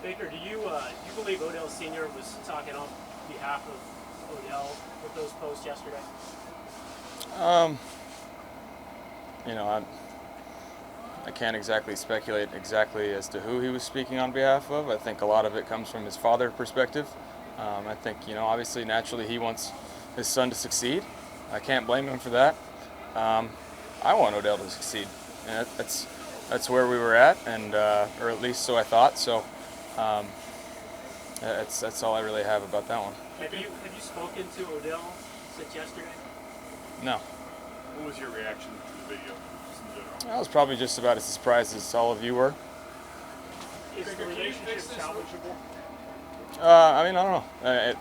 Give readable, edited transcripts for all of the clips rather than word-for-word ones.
Baker, do you believe Odell Sr. was talking on behalf of Odell with those posts yesterday? Um, you know, I can't exactly speculate exactly as to who he was speaking on behalf of. I think a lot of it comes from his father perspective. I think, obviously, naturally, he wants his son to succeed. I can't blame him for that. Um, I want Odell to succeed, and that's where we were at, and or at least so I thought. So um, that's all I really have about that one. Have you spoken to Odell since yesterday? No, What was your reaction to the video, just in general? I was probably just about as surprised as all of you were. Is the relationship salvageable? I mean, I don't know.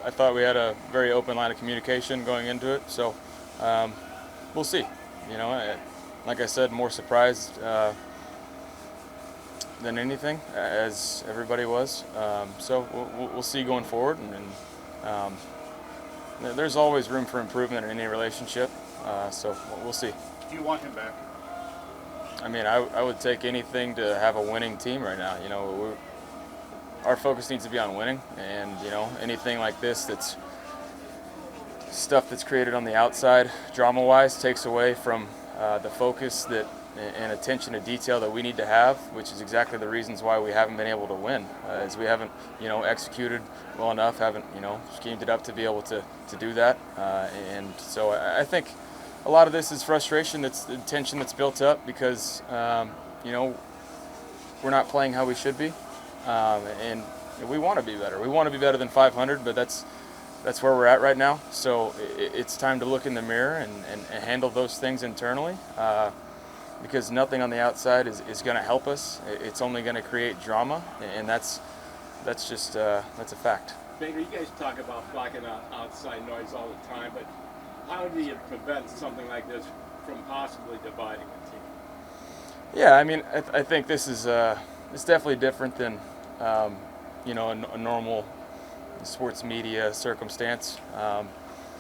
I thought we had a very open line of communication going into it, so we'll see. Like I said, more surprised than anything, as everybody was. So we'll see going forward, and there's always room for improvement in any relationship. So we'll see. Do you want him back? I mean, I would take anything to have a winning team right now. Our focus needs to be on winning, and anything like this that's stuff that's created on the outside, drama-wise, takes away from the focus and attention to detail that we need to have, which is exactly the reasons why we haven't been able to win, is we haven't executed well enough, haven't schemed it up to be able to do that, and so I think a lot of this is frustration, that's the tension that's built up because we're not playing how we should be. And we want to be better. We want to be better than 500, but that's where we're at right now. So it's time to look in the mirror and handle those things internally, because nothing on the outside is going to help us. It's only going to create drama, and that's just that's a fact. Baker, you guys talk about blocking out outside noise all the time, but how do you prevent something like this from possibly dividing the team? Yeah, I mean, I think this is it's definitely different than a normal sports media circumstance.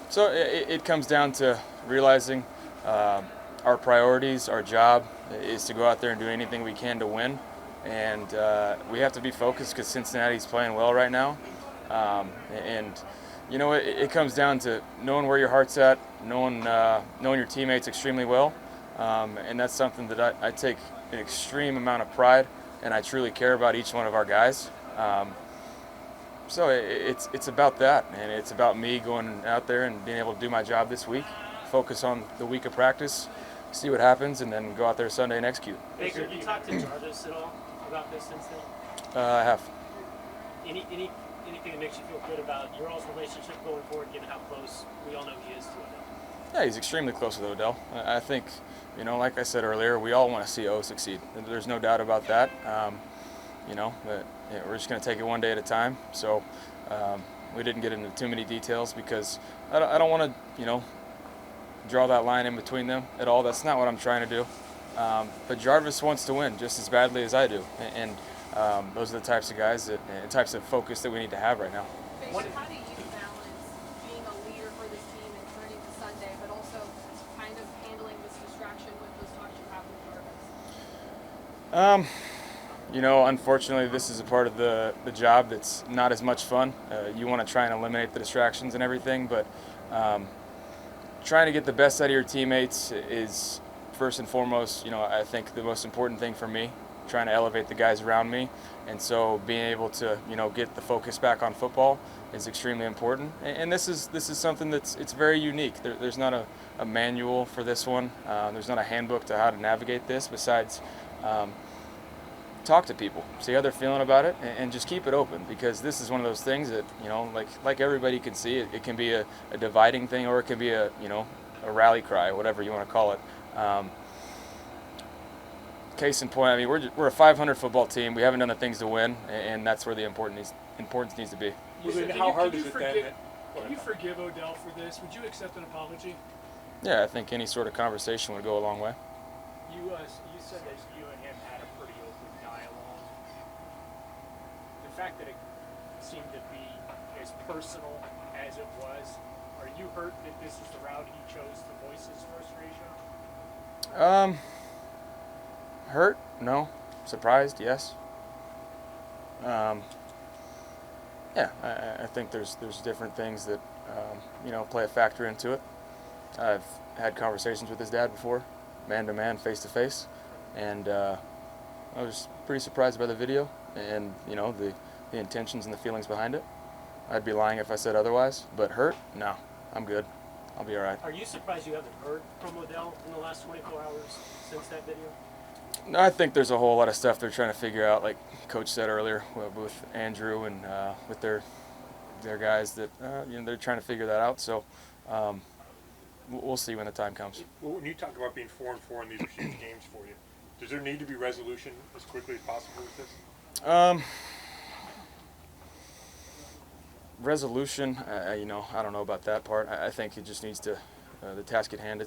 So it comes down to realizing our priorities. Our job is to go out there and do anything we can to win, and we have to be focused because Cincinnati's playing well right now. It comes down to knowing where your heart's at, knowing your teammates extremely well, and that's something that I take an extreme amount of pride, and I truly care about each one of our guys. So it's about that, and it's about me going out there and being able to do my job this week, focus on the week of practice, see what happens, and then go out there Sunday and execute. Baker, have you talked to Jarvis at all about this since then? I have. Anything that makes you feel good about your all's relationship going forward, given how close we all know he is to Odell? Yeah, he's extremely close with Odell. I think, like I said earlier, we all want to see O succeed. There's no doubt about that. But we're just going to take it one day at a time. So we didn't get into too many details because I don't want to, draw that line in between them at all. That's not what I'm trying to do. But Jarvis wants to win just as badly as I do, and those are the types of guys types of focus that we need to have right now. Baker, how do you balance being a leader for this team and turning to Sunday, but also kind of handling this distraction with those talks you have with Jarvis? Unfortunately, this is a part of the job that's not as much fun. You want to try and eliminate the distractions and everything, but trying to get the best out of your teammates is first and foremost, I think the most important thing for me, trying to elevate the guys around me. And so being able to, get the focus back on football is extremely important. And this is something it's very unique. There's not a manual for this one. There's not a handbook to how to navigate this besides talk to people, see how they're feeling about it, and just keep it open, because this is one of those things that, like everybody can see, it can be a dividing thing, or it can be a rally cry, whatever you want to call it. Case in point, I mean, we're a 500 football team. We haven't done the things to win, and that's where the importance needs to be. How hard is it then? Can you forgive Odell for this? Would you accept an apology? Yeah, I think any sort of conversation would go a long way. You said that you and him had a pretty open dialogue. The fact that it seemed to be as personal as it was, are you hurt that this is the route he chose to voice his frustration? Hurt? No. Surprised? Yes. Yeah, I think there's different things that play a factor into it. I've had conversations with his dad before, man to man, face to face, and I was pretty surprised by the video and the intentions and the feelings behind it. I'd be lying if I said otherwise, but hurt? No, I'm good. I'll be all right. Are you surprised you haven't heard from Odell in the last 24 hours since that video? No, I think there's a whole lot of stuff they're trying to figure out, like Coach said earlier, with Andrew and with their guys that they're trying to figure that out. So we'll see when the time comes. Well, when you talk about being 4-4 and these are huge games for you, does there need to be resolution as quickly as possible with this? Resolution, I don't know about that part. I think it just needs to, the task at hand.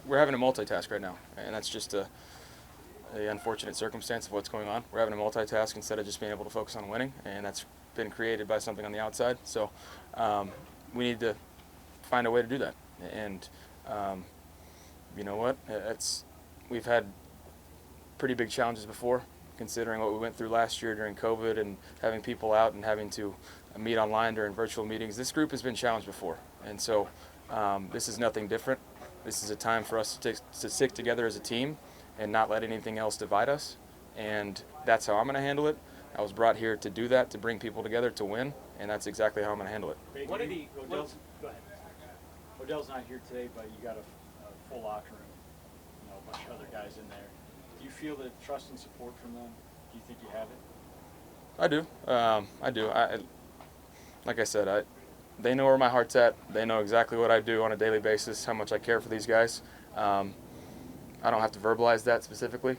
We're having a multitask right now, and that's just a unfortunate circumstance of what's going on. We're having a multitask instead of just being able to focus on winning, and that's been created by something on the outside. So we need to find a way to do that. And you know what? We've had pretty big challenges before, considering what we went through last year during COVID and having people out and having to meet online during virtual meetings. This group has been challenged before, and so this is nothing different. This is a time for us to stick together as a team and not let anything else divide us, and that's how I'm going to handle it. I was brought here to do that, to bring people together to win, and that's exactly how I'm going to handle it. What did he? Go ahead. Odell's not here today, but you got a full locker room, a bunch of other guys in there. Do you feel the trust and support from them? Do you think you have it? I do. I do. Like I said, they know where my heart's at. They know exactly what I do on a daily basis, how much I care for these guys. I don't have to verbalize that specifically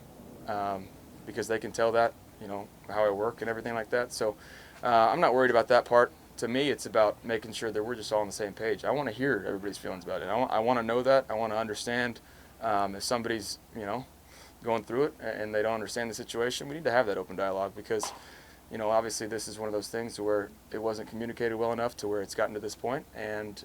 because they can tell that, how I work and everything like that. So I'm not worried about that part. To me, it's about making sure that we're just all on the same page. I want to hear everybody's feelings about it. I want to know that. I want to understand if somebody's, going through it and they don't understand the situation. We need to have that open dialogue because, obviously this is one of those things where it wasn't communicated well enough to where it's gotten to this point. And,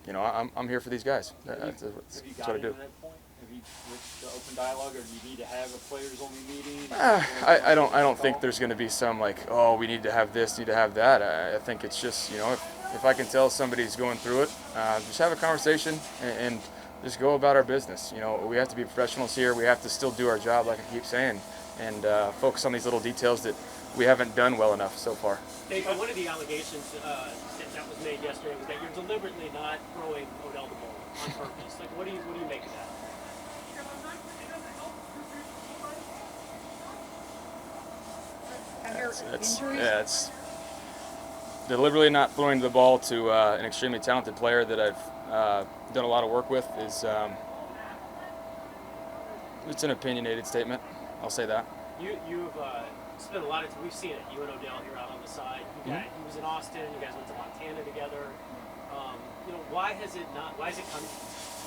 I'm here for these guys. That's what I do. To that point? Have you reached the open dialogue, or do you need to have a players-only meeting? I don't think there's going to be some we need to have this, need to have that. I think it's just, if I can tell somebody's going through it, just have a conversation and just go about our business. We have to be professionals here. We have to still do our job, like I keep saying, and focus on these little details that we haven't done well enough so far. Dave, one of the allegations that was made yesterday was that you're deliberately not throwing Odell the ball on purpose. What do you make of that? It's deliberately not throwing the ball to an extremely talented player that I've done a lot of work with is it's an opinionated statement. I'll say that. You've spent a lot of time. We've seen it. You and Odell here out on the side. He was in Austin. You guys went to Montana together. Why has it not? Why has it come?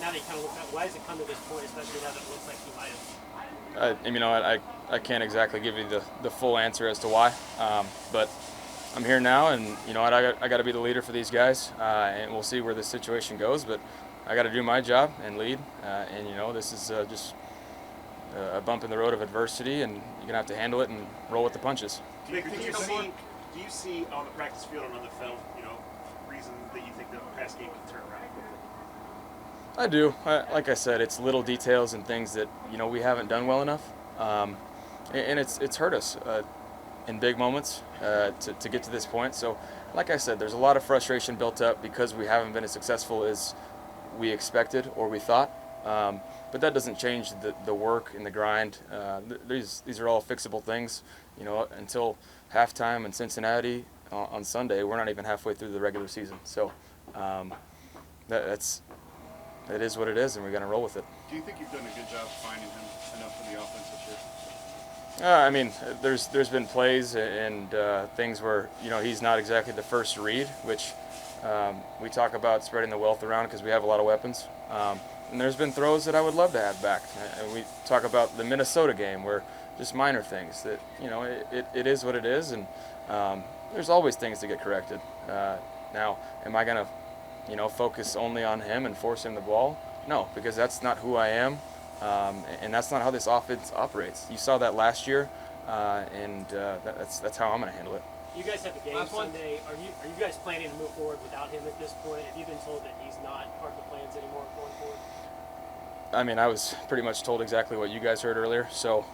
Now that you kind of look back, why has it come to this point? Especially now that it looks like he might have. I can't exactly give you the full answer as to why, but I'm here now, and I got to be the leader for these guys, and we'll see where this situation goes. But I got to do my job and lead, and this is just a bump in the road of adversity, and you're gonna have to handle it and roll with the punches. Do you see on the practice field and on the film, reason that you think the past game can turn around quickly? I do. Like I said, it's little details and things that we haven't done well enough, and it's hurt us in big moments to get to this point. So, like I said, there's a lot of frustration built up because we haven't been as successful as we expected or we thought. But that doesn't change the work and the grind. These are all fixable things. Until halftime in Cincinnati on Sunday, we're not even halfway through the regular season. So it is what it is, and we're going to roll with it. Do you think you've done a good job finding him enough in the offense this year? There's been plays and things where he's not exactly the first read, which we talk about spreading the wealth around because we have a lot of weapons. And there's been throws that I would love to have back. And we talk about the Minnesota game where just minor things that it is what it is, and there's always things to get corrected. Now, am I going to focus only on him and force him the ball? No, because that's not who I am, and that's not how this offense operates. You saw that last year, and that's how I'm going to handle it. You guys have a game Last one. Sunday. Are you guys planning to move forward without him at this point? Have you been told that he's not part of the plans anymore going forward? I mean, I was pretty much told exactly what you guys heard earlier, so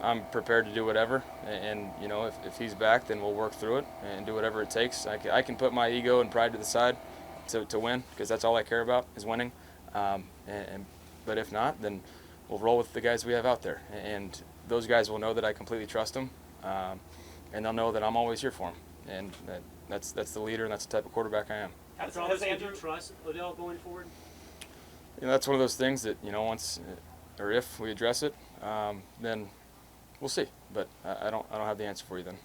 I'm prepared to do whatever. And you know, if he's back, then we'll work through it and do whatever it takes. I can put my ego and pride to the side to win, because that's all I care about is winning. But if not, then we'll roll with the guys we have out there, and those guys will know that I completely trust them, and they'll know that I'm always here for them. And that's the leader, and that's the type of quarterback I am. Has Andrew trust Odell going forward? You know, that's one of those things that, you know, once or if we address it, then we'll see. But I don't have the answer for you then.